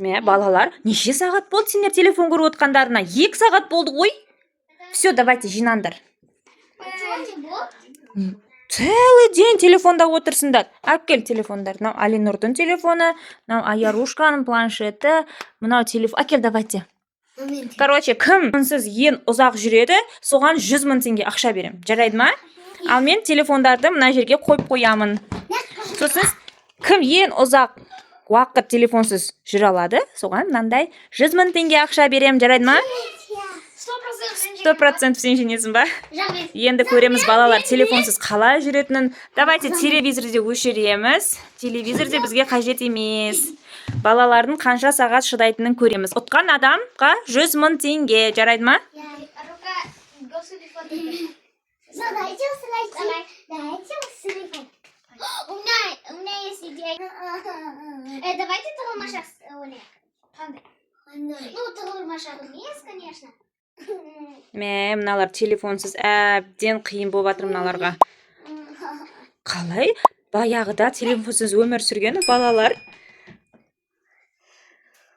Балалар, неше сағат болды сендер телефон көріп отқандарына? 2 сағат болды ғой. Все, давайте жинаңдар. Целый день телефонда отырсыңдар. Әкел телефондар. Мынау Алинұрдың телефоны, мынау Аярушканың планшеті, мынау телефон. Әкел, давайте. Короче, кім сіз ең ұзақ жүреді, соған 100 000 теңге ақша берем. Жарайды ма? Ал мен телефондарды мына жерге қойып қоямын. Сосын кім ең ұзақ уақыт телефонсыз жүре алады, соған мынандай 100 000 теңге ақша берем. Жарайды ма? 100% сен жеңесің ба? Енді көреміз балалар телефонсыз қалай жүретінін. Давайте телевизорде өшіреміз. Телевизорде бізге қажет емес. Балалардың қанша сағат шыдайтынын көреміз. Ұтқан адамға 100 000 теңге. Жарайды ма? У меня есть идея. Давайте тығылмаша. Ну, тығылмаша емес, конечно. Мыналар телефонсыз әбден қиын болып жатыр мыналарға. Қалай? Баяғыда телефонсыз өмір сүрген балалар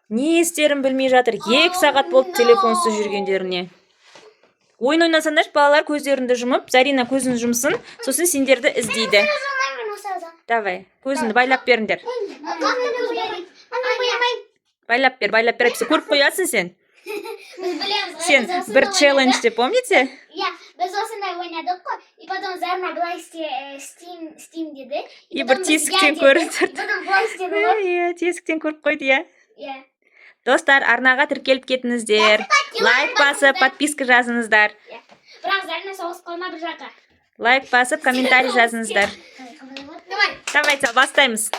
не істерін білмей жатыр. 2 сағат болды телефонсыз жүргендеріне. Ойын ойнасаңдар, балалар көздеріңді жұмып, Зарина көзін жұмсын, сосын сендерді іздейді. Давай, көзіңді байлап беріңдер. Байлап бер, көріп қоясың сен. Сен бір челленджді помните? Біз осындай ойнадық қой, и потом Зарина былай істейм деді. И бір тесіктен көріп тұрды. Потом былай істеді ғой. Тесіктен көріп қойды, иә. Достар, арнаға тіркеліп кетіңіздер. Лайк басып, подписка жазыңыздар. Бірақ Зарина соғыс қалма бір жаққа. Лайк басып, комментарий жазыңыздар. Давайте, бастаймыз.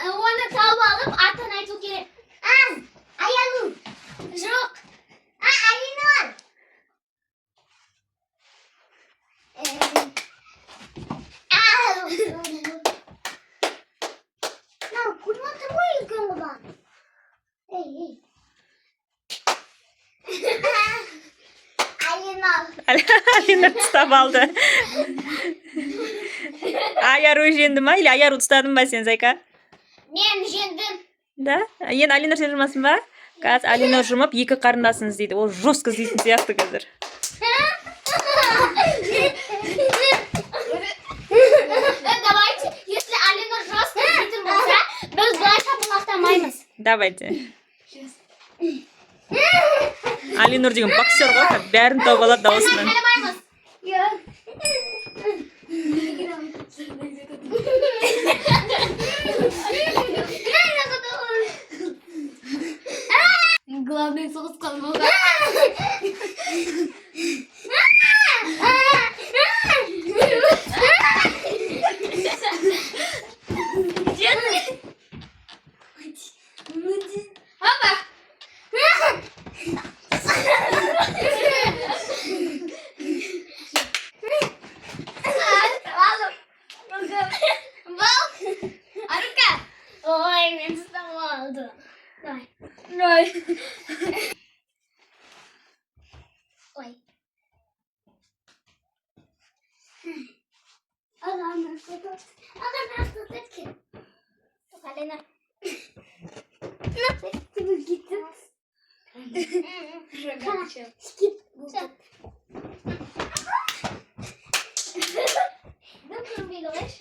Оны тауып алып, атын айту керек. Аянur. Жоқ. Алинur. Көріп отыр ғой үлкен құлан. Алина ұстап алды. Аяру жеңді ма? Или Аяру ұстадың ба сен, Зайка? Мен жеңдім. Да? Енді Алина сен жұмасын ба? Қазір Алина жұмып, 2 қарындасын іздейді. Ол жестко іздейтін сияқты қазір. Давайте, если Алина жестко іздейтін болса, біз былайша бұлақтамаймыз. Давайте. Алинур деген боксер ғой, бәрін тауып алады дауысынан. Главный соғыс қалмауға. Ой, мен ұстап алды. Ой. Ағаны құтып еткен. Алина. Ты гитар. Скип. Ну, кроме говоришь.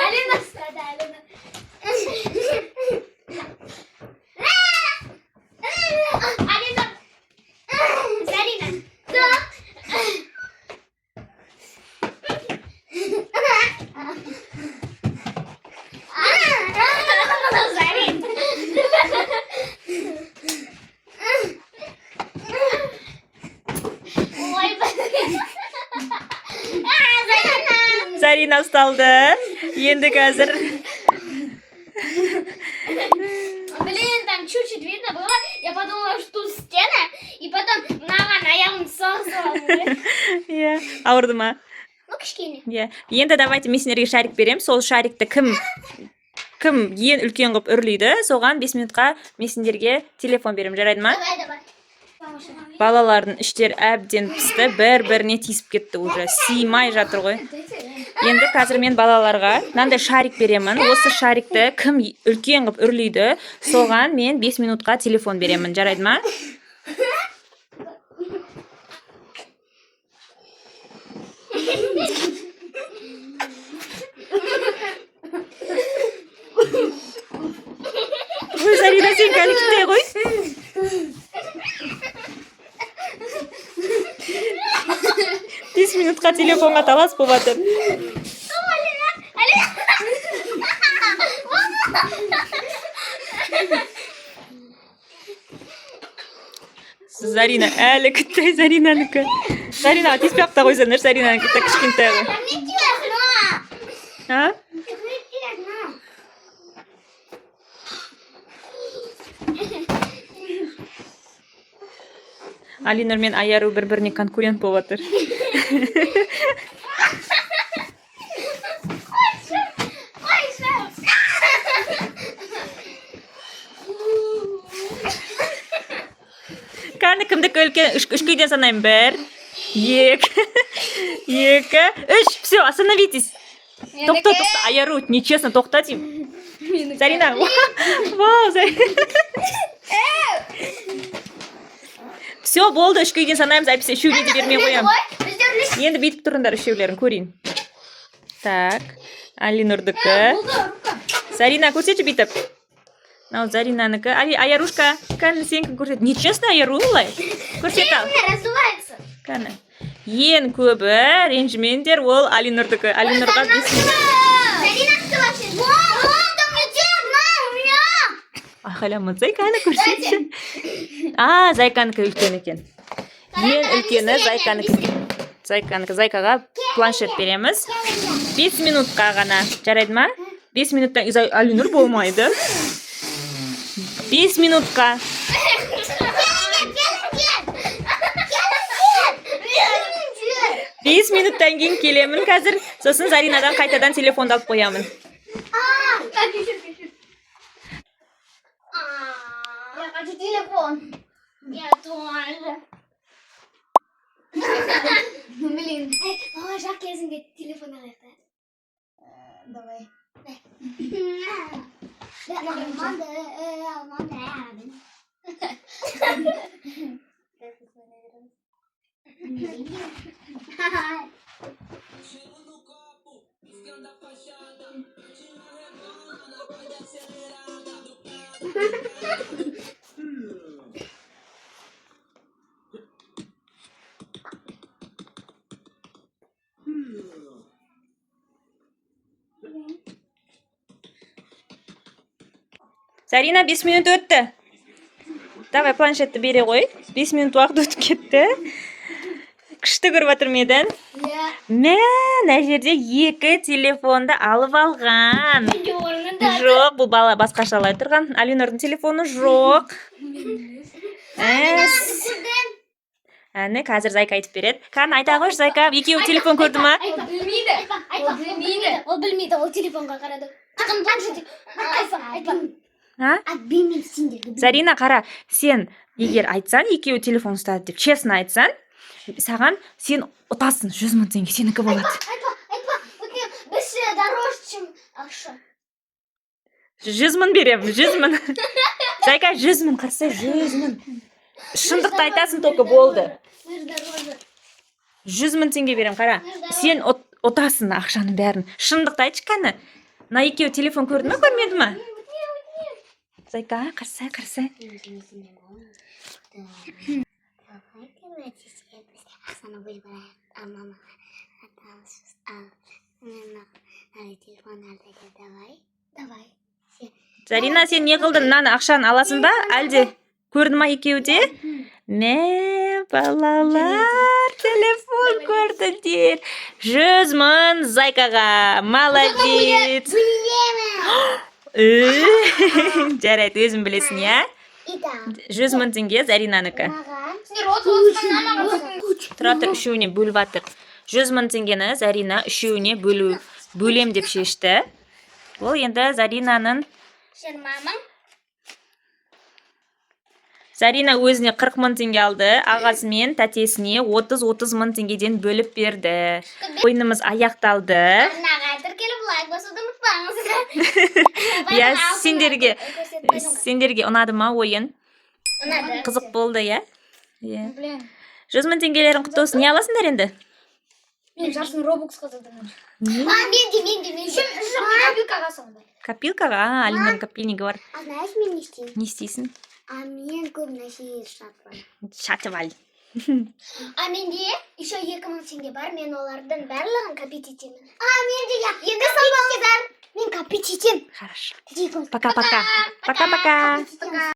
Алина стада, Алина. Алина. Зарина. Да. Зарин. Ой, Зарина ұсталды. Енді қазір. Блин, там чуть-чуть видно было. Я подумала, что тут стена. И потом мама на яму сразу. Иә, Иә, ауырды ма? Ну, кішкене. Иә. Енді давайте мен сендерге шарик берем. Сол шарикті кім ең үлкен қылып үрлейді, соған 5 минутқа мен сендерге телефон берем, жарайды ма? Давай. Балалардың іштері әбден пісті, бір-біріне тиісіп кетті уже. Сыймай жатыр ғой. Енді қазір мен балаларға мынандай шарик беремін. Осы шарикті кім үлкен қылып үрлейді, соған мен 5 минутқа телефон беремін, жарайды ма? Ой, Зарина, сен кәлікте ғой. 5 минутқа телефонға талас болып жатыр. Зарина әлі күтті, Заринанікі. Зарина, теспей та қойсаңдар, Заринанікі та кішкентай ғой. А? Алинур мен Аяру бір-біріне конкурент болып жатыр. Қаны кімдікі үлкен? Үшкейден санайым. 1, 2, 3. Все, остановитесь. Тоқта. Аяру, нечестно, тоқта деймін. Зарина. Вау, Зарина. Все, болды, үшкейден санаймыз, әпсе үшеуіне де бермей қоям. Енді бүйтіп тұрыңдар үшеулерін көрейін. Так, Алинурдікі. Зарина, көрсетші бүйтіп. Мынау Заринанікі. Аярушка, кәні сен кім көрсет? Нечестно, Аяру олай? Көрсет ал. Кәні. Ең көбі ренжімендер ол Алинурдікі. Алинурға 5 минут. Ахалямын, Зайканы көрсетші. Зайканікі үлкен екен. Ең үлкені Зайканікі. Зайкаға планшет береміз. 5 минутқа ғана. Жарайды ма? 5 минуттан Алинур болмайды. 5 минутқа. 5 минуттан кейін келемін қазір. Сосын Заринадан қайтадан телефонды алып қоямын. Я хочу телефон. Я тоже. Блин. Мама, жак кезінде телефон алайық. Давай. Зарина, 5 минут өтті. Давай планшетті бере қой. 5 минут уақыт өтіп кетті. Күшті көріп жатыр меден. Мә жерде 2 телефонды алып алған. Жоқ, бұл бала басқашалай тұрған. Алинурдың телефоны жоқ. Әні, қазір Зайка айтып береді. Қан, айта қойшы, Зайка, екеуі телефон көрді ма? Ол білмейді, ол телефонға қарады. Зарина, қара, сен егер айтсан, екеуі телефон ұстады деп, честно айтсан, саған сен ұтасың 100 мың теңге, сенікі болады. Айтпа, біз дороже, чем ақша. 100 мың берем, 100 мың. Зайка, 100 мың, қарсы, 100 мың. Шындықты айтасың тоқы болды. 100 мың теңге берем, қара. Сен ұтасың ақшаны бәрін. Шындықты айтшы қаны. На екеуі телефон көрді ма, көрмеді ма? Зайка, қарсы. Зарина, сен не қылдың? Мынаны ақшаны аласың ба? Әлде көрді ма екеуі де? Мә, балалар, телефон көрдіңдер. 100 мың Зайкаға. Молодец. Жарайды, өзің білесің, я? 100 мың теңге Заринанікі. Тұра тұр, үшеуіне бөліп аттық. 100 мың теңгені Зарина үшеуіне бөлем деп шешті. Ол енді Заринаның 20 мың. Зарина өзіне 40 мың теңге алды, ағасы мен тәтесіне 30 мың теңгеден бөліп берді. Ойынымыз аяқталды. Арнаға тіркеліп лайк басуды ұмытпаңыздар. Я сендерге ұнады ма ойын? Ұнады. Қызық болды, я? Блин. 100 мың теңгелерің құтты болсын. Не аласыңдар енді? Мен жарсын Robux қазадым. Мен копилкаға салды. Копилкаға? Алинаның копильнигі бар. А знаешь, мен не істеймін? Не істейсің? А мен көп нәрсе Шатып ал. А менде еще 2000 теңге бар, мен олардың барлығын копить етемін. Менде енді салбаңыздар, мен копить етемін. Хорошо. Пока-пока. Пока-пока.